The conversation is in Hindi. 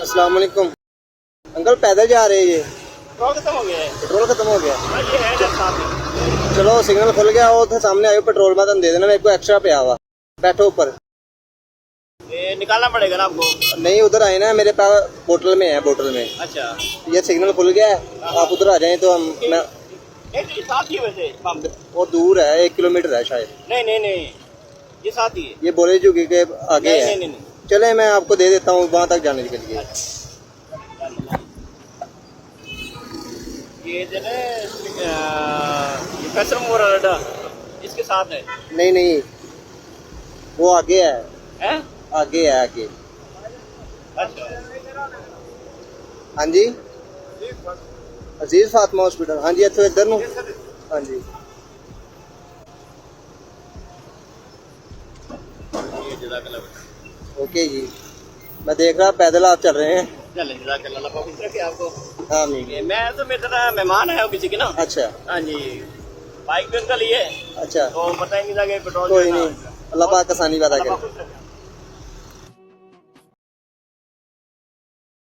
अस्सलाम वालेकुम। अंकल पैदल जा रहे हैं ये? पेट्रोल खत्म हो गया है। पेट्रोल खत्म हो गया? हाँ, ये है जब साथ में। चलो सिग्नल खुल गया हो तो सामने आयो पेट्रोल में दे देना, मेरे को एक्स्ट्रा पे आवा। बैठो ऊपर। ये निकालना पड़ेगा ना आपको? नहीं उधर आए ना, मेरे पास बोतल में है, बोतल में। अच्छा, ये सिग्नल खुल गया है, आप उधर आ जाएं तो हम मैं ये साथ ही है वैसे पंप। वो दूर है, 1 किलोमीटर है शायद। नहीं नहीं नहीं, ये साथ ही है। ये बोले चुकी के आगे नहीं, है। नहीं, नहीं, नहीं। चले मैं आपको दे देता हूँ वहाँ तक जाने के लिए। ये जो है ये फैसल मोर अड्डा इसके साथ है। नहीं नहीं, वो आगे है, हैं? आगे है आगे। अच्छा, हाँ जी, अजीज फातिमा हॉस्पिटल। हाँ जी, इतो इधर नु। हाँ जी, ये जज़ाकल्लाह। ओके जी। मैं देख रहा पैदल आप चल रहे हैं। चले जज़ाकल्लाह, खुश रखे आपको। हाँ ये मैं तो मेरी तरह मेहमान है किसी के ना। अच्छा हाँ जी, बाइक भी उनका लिए। अच्छा, तो पता ही नहीं था कि पेट्रोल कोई नहीं, अल्लाह पाक आसानी पैदा करे। खुश रखे।